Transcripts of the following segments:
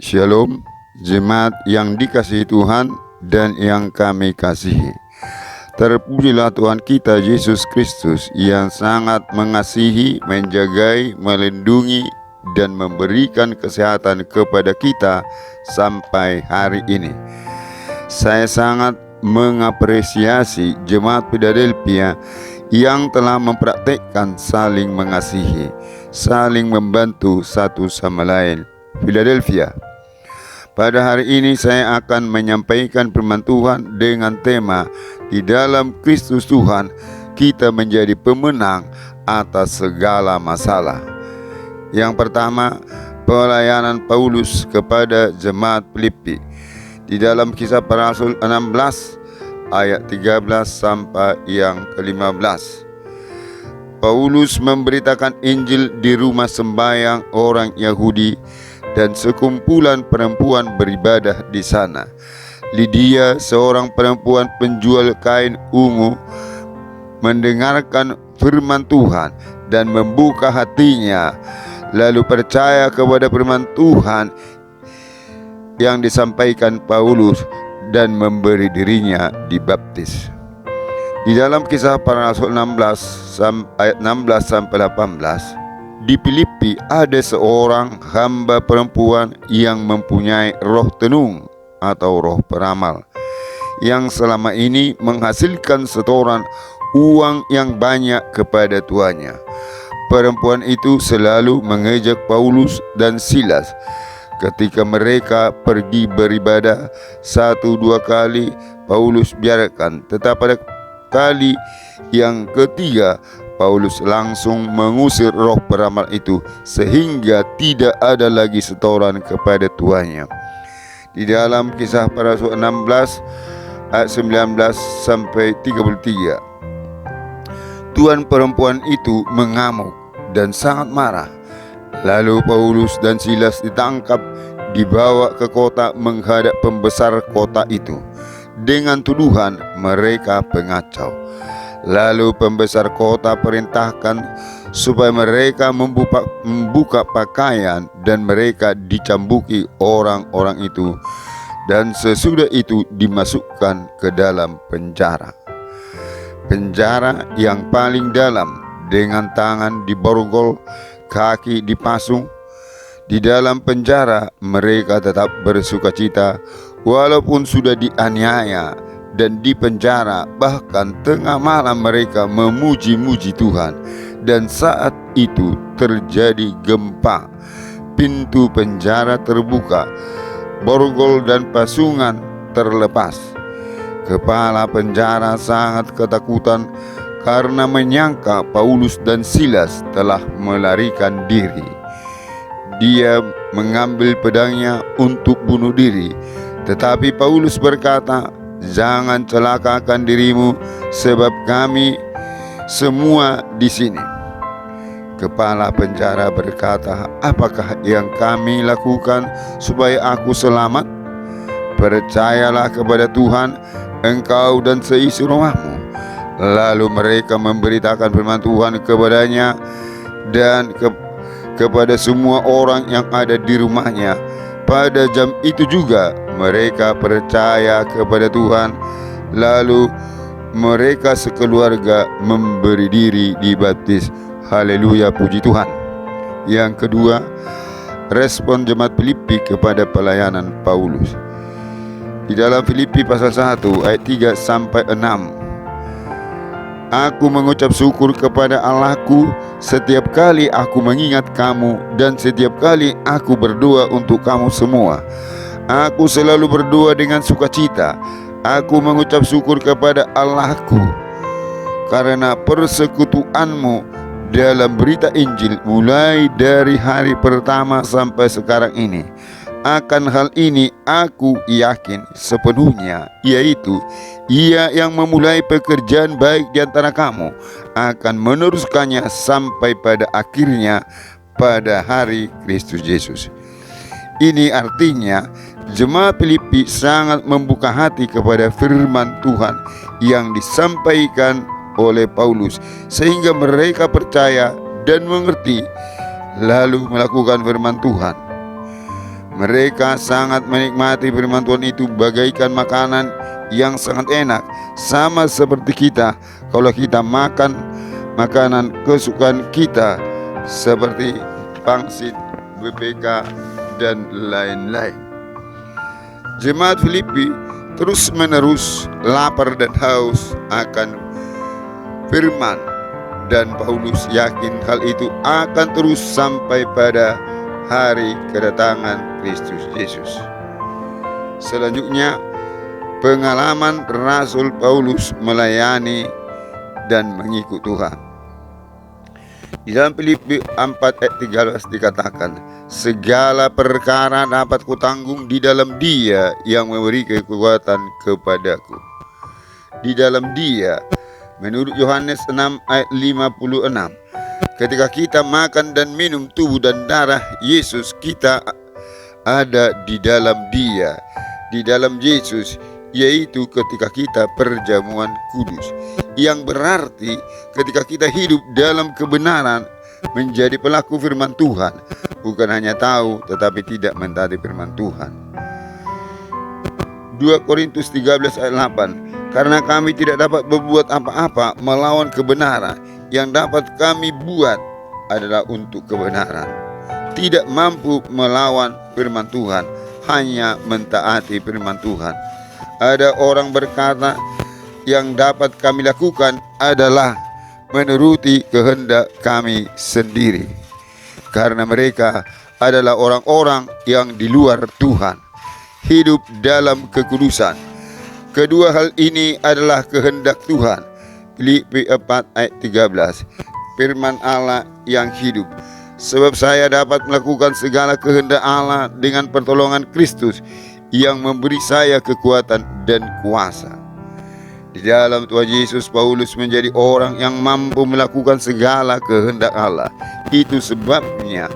Shalom, jemaat yang dikasihi Tuhan dan yang kami kasihi. Terpujilah Tuhan kita Yesus Kristus yang sangat mengasihi, menjagai, melindungi, dan memberikan kesehatan kepada kita sampai hari ini. Saya sangat mengapresiasi jemaat Philadelphia yang telah mempraktekkan saling mengasihi, saling membantu satu sama lain. Philadelphia. Pada hari ini saya akan menyampaikan firman Tuhan dengan tema di dalam Kristus Tuhan kita menjadi pemenang atas segala masalah. Yang pertama, pelayanan Paulus kepada jemaat Filipi. Di dalam Kisah Para Rasul 16 ayat 13 sampai yang ke-15. Paulus memberitakan Injil di rumah sembahyang orang Yahudi dan sekumpulan perempuan beribadah di sana. Lydia, seorang perempuan penjual kain ungu, mendengarkan firman Tuhan dan membuka hatinya, lalu percaya kepada firman Tuhan yang disampaikan Paulus dan memberi dirinya dibaptis. Di dalam Kisah Para Rasul 16 ayat 16 sampai 18, di Filipi ada seorang hamba perempuan yang mempunyai roh tenung atau roh peramal, yang selama ini menghasilkan setoran uang yang banyak kepada tuannya. Perempuan itu selalu mengejek Paulus dan Silas. Ketika mereka pergi beribadah 1-2 kali, Paulus biarkan. Tetapi pada kali yang ketiga, Paulus langsung mengusir roh peramal itu sehingga tidak ada lagi setoran kepada tuannya. Di dalam Kisah Para Rasul 16 ayat 19 sampai 33, tuan perempuan itu mengamuk dan sangat marah. Lalu Paulus dan Silas ditangkap, dibawa ke kota menghadap pembesar kota itu dengan tuduhan mereka pengacau. Lalu pembesar kota perintahkan supaya mereka membuka pakaian dan mereka dicambuki orang-orang itu, dan sesudah itu dimasukkan ke dalam penjara. Penjara yang paling dalam, dengan tangan diborgol, kaki dipasung. Di dalam penjara mereka tetap bersukacita walaupun sudah dianiaya dan di penjara. Bahkan tengah malam mereka memuji-muji Tuhan. Dan saat itu terjadi gempa, pintu penjara terbuka, borgol dan pasungan terlepas. Kepala penjara sangat ketakutan karena menyangka Paulus dan Silas telah melarikan diri. Dia mengambil pedangnya untuk bunuh diri, tetapi Paulus berkata, "Jangan celakakan dirimu, sebab kami semua di sini." Kepala penjara berkata, "Apakah yang kami lakukan supaya aku selamat? Percayalah kepada Tuhan, engkau dan seisi rumahmu." Lalu mereka memberitakan firman Tuhan kepadanya dan kepada semua orang yang ada di rumahnya. Pada jam itu juga mereka percaya kepada Tuhan. Lalu mereka sekeluarga memberi diri dibaptis. Haleluya, puji Tuhan. Yang kedua, respon jemaat Filipi kepada pelayanan Paulus. Di dalam Filipi pasal 1 ayat 3 sampai 6. "Aku mengucap syukur kepada Allahku setiap kali aku mengingat kamu, dan setiap kali aku berdoa untuk kamu semua. Aku selalu berdoa dengan sukacita. Aku mengucap syukur kepada Allahku karena persekutuanmu dalam berita Injil mulai dari hari pertama sampai sekarang ini. Akan hal ini aku yakin sepenuhnya, yaitu Ia yang memulai pekerjaan baik di antara kamu akan meneruskannya sampai pada akhirnya pada hari Kristus Yesus." Ini artinya jemaat Filipi sangat membuka hati kepada firman Tuhan yang disampaikan oleh Paulus, sehingga mereka percaya dan mengerti, lalu melakukan firman Tuhan. Mereka sangat menikmati firman Tuhan itu bagaikan makanan yang sangat enak, sama seperti kita kalau kita makan makanan kesukaan kita seperti pangsit, BPK, dan lain-lain. Jemaat Filipi terus menerus lapar dan haus akan firman, dan Paulus yakin hal itu akan terus sampai pada hari kedatangan Kristus Yesus. Selanjutnya, pengalaman Rasul Paulus melayani dan mengikut Tuhan. Di dalam Filipi 4 ayat 13 dikatakan, segala perkara dapat kutanggung di dalam Dia yang memberi kekuatan kepadaku. Di dalam Dia, menurut Yohanes 6 ayat 56, ketika kita makan dan minum tubuh dan darah Yesus, kita ada di dalam Dia, di dalam Yesus, yaitu ketika kita perjamuan kudus, yang berarti ketika kita hidup dalam kebenaran, menjadi pelaku firman Tuhan, bukan hanya tahu tetapi tidak mentaati firman Tuhan. 2 Korintus 13 ayat 8, karena kami tidak dapat berbuat apa-apa melawan kebenaran, yang dapat kami buat adalah untuk kebenaran. Tidak mampu melawan firman Tuhan, hanya mentaati firman Tuhan. Ada orang berkata, yang dapat kami lakukan adalah menuruti kehendak kami sendiri, karena mereka adalah orang-orang yang di luar Tuhan, hidup dalam kekudusan. Kedua hal ini adalah kehendak Tuhan. Filipi 4 ayat 13, firman Allah yang hidup. Sebab saya dapat melakukan segala kehendak Allah dengan pertolongan Kristus yang memberi saya kekuatan dan kuasa. Di dalam Tuhan Yesus, Paulus menjadi orang yang mampu melakukan segala kehendak Allah. Itu sebabnya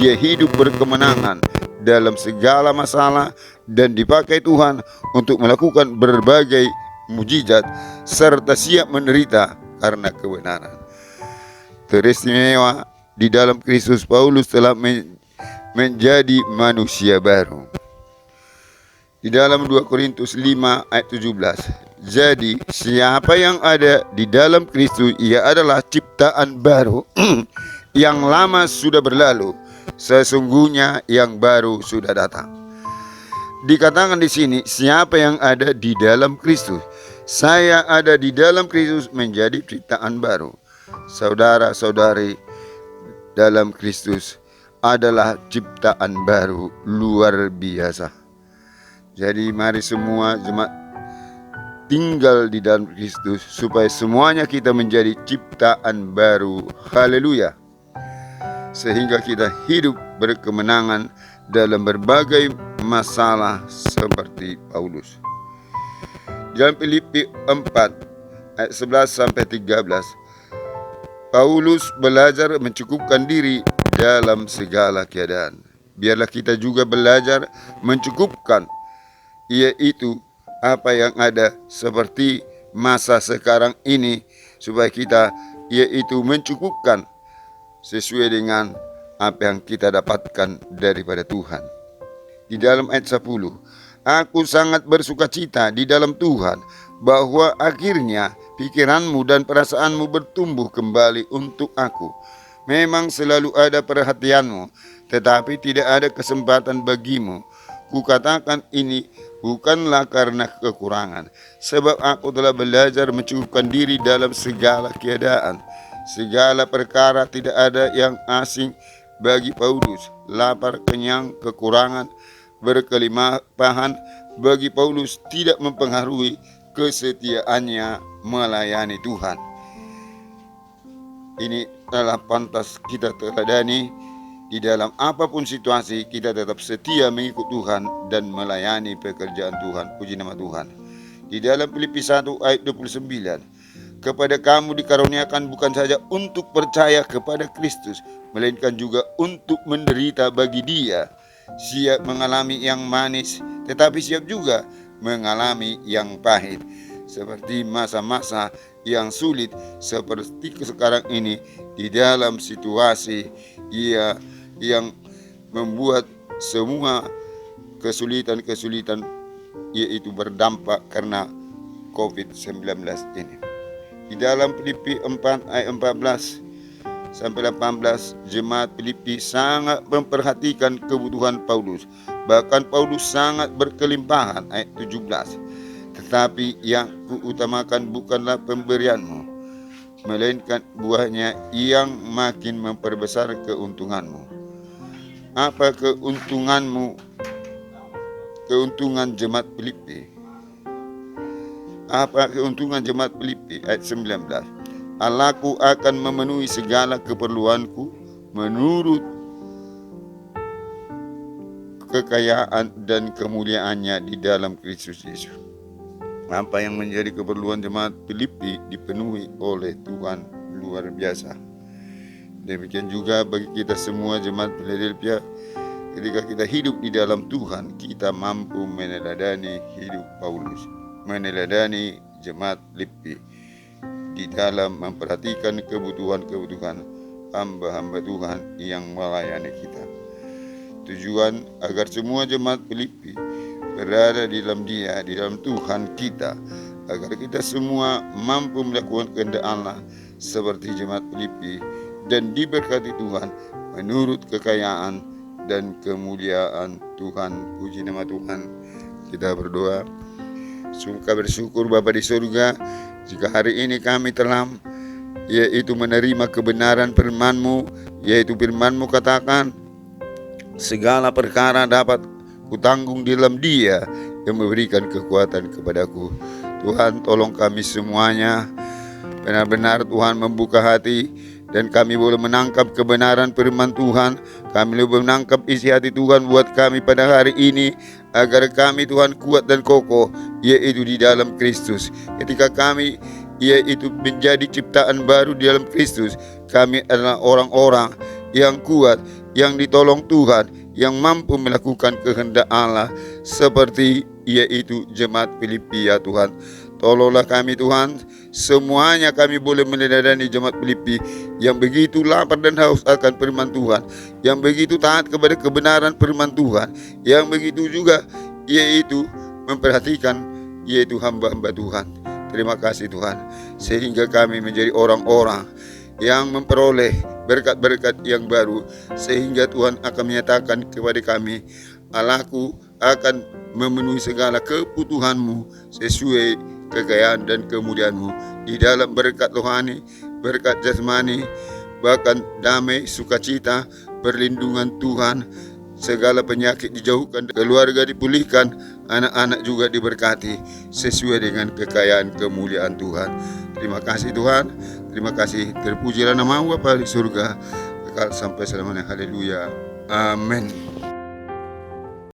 dia hidup berkemenangan dalam segala masalah dan dipakai Tuhan untuk melakukan berbagai mujizat serta siap menderita karena kebenaran. Teristimewa di dalam Kristus, Paulus telah menjadi manusia baru. Di dalam 2 Korintus 5 ayat 17, jadi siapa yang ada di dalam Kristus, ia adalah ciptaan baru. Yang lama sudah berlalu, sesungguhnya yang baru sudah datang. Dikatakan di sini, siapa yang ada di dalam Kristus. Saya ada di dalam Kristus menjadi ciptaan baru. Saudara-saudari dalam Kristus adalah ciptaan baru luar biasa. Jadi mari semua jemaat tinggal di dalam Kristus supaya semuanya kita menjadi ciptaan baru. Haleluya. Sehingga kita hidup berkemenangan dalam berbagai masalah seperti Paulus. Dalam Filipi 4 ayat 11 sampai 13, Paulus belajar mencukupkan diri dalam segala keadaan. Biarlah kita juga belajar mencukupkan, yaitu apa yang ada seperti masa sekarang ini, supaya kita yaitu mencukupkan sesuai dengan apa yang kita dapatkan daripada Tuhan. Di dalam ayat 10, aku sangat bersukacita di dalam Tuhan bahwa akhirnya pikiranmu dan perasaanmu bertumbuh kembali untuk aku. Memang selalu ada perhatianmu, tetapi tidak ada kesempatan bagimu. Kukatakan ini bukanlah karena kekurangan, sebab aku telah belajar mencukupkan diri dalam segala keadaan. Segala perkara tidak ada yang asing bagi Paulus. Lapar, kenyang, kekurangan, berkelimpahan, bagi Paulus tidak mempengaruhi kesetiaannya melayani Tuhan. Ini adalah pantas kita teladani. Di dalam apapun situasi, kita tetap setia mengikut Tuhan dan melayani pekerjaan Tuhan. Puji nama Tuhan. Di dalam Filipi 1 ayat 29, kepada kamu dikaruniakan bukan saja untuk percaya kepada Kristus, melainkan juga untuk menderita bagi Dia, siap mengalami yang manis, tetapi siap juga mengalami yang pahit. Seperti masa-masa yang sulit seperti sekarang ini, di dalam situasi yang membuat semua kesulitan-kesulitan yaitu berdampak karena COVID-19 ini. Di dalam Filipi 4 ayat 14 sampai 18, jemaat Filipi sangat memperhatikan kebutuhan Paulus. Bahkan Paulus sangat berkelimpahan, ayat 17. Tetapi yang kuutamakan bukanlah pemberianmu, melainkan buahnya yang makin memperbesar keuntunganmu. Apa keuntunganmu? Keuntungan jemaat Filipi. Apa keuntungan jemaat Filipi? Ayat 19. Allahku akan memenuhi segala keperluanku menurut kekayaan dan kemuliaannya di dalam Kristus Yesus. Apa yang menjadi keperluan jemaat Filipi dipenuhi oleh Tuhan luar biasa. Demikian juga bagi kita semua jemaat Philadelphia, ketika kita hidup di dalam Tuhan, kita mampu meneladani hidup Paulus, meneladani jemaat Filipi di dalam memperhatikan kebutuhan-kebutuhan hamba-hamba Tuhan yang melayani kita. Tujuan agar semua jemaat Filipi berada di dalam Dia, di dalam Tuhan kita, agar kita semua mampu melakukan kehendak Allah seperti jemaat Filipi dan diberkati Tuhan menurut kekayaan dan kemuliaan Tuhan. Puji nama Tuhan. Kita berdoa. Suka bersyukur Bapa di surga, jika hari ini kami telah yaitu menerima kebenaran firman-Mu, yaitu firman-Mu katakan segala perkara dapat kutanggung di dalam Dia yang memberikan kekuatan kepadaku. Tuhan, tolong kami semuanya benar-benar Tuhan membuka hati, dan kami boleh menangkap kebenaran firman Tuhan. Kami boleh menangkap isi hati Tuhan buat kami pada hari ini, agar kami Tuhan kuat dan kokoh, yaitu di dalam Kristus. Ketika kami yaitu menjadi ciptaan baru di dalam Kristus, kami adalah orang-orang yang kuat, yang ditolong Tuhan, yang mampu melakukan kehendak Allah seperti yaitu jemaat Filipi. Ya Tuhan, tolonglah kami Tuhan, semuanya kami boleh meneladani jemaat Filipi yang begitu lapar dan haus akan firman Tuhan, yang begitu taat kepada kebenaran firman Tuhan, yang begitu juga yaitu memperhatikan yaitu hamba-hamba Tuhan. Terima kasih Tuhan, sehingga kami menjadi orang-orang yang memperoleh berkat-berkat yang baru, sehingga Tuhan akan menyatakan kepada kami, Allahku akan memenuhi segala kebutuhanmu sesuai kekayaan dan kemuliaanmu di dalam berkat rohani, berkat jasmani, bahkan damai, sukacita, perlindungan Tuhan. Segala penyakit dijauhkan, keluarga dipulihkan, anak-anak juga diberkati sesuai dengan kekayaan kemuliaan Tuhan. Terima kasih Tuhan, terima kasih. Terpujilah nama Bapa di surga kekal sampai selamanya. Haleluya. Amin.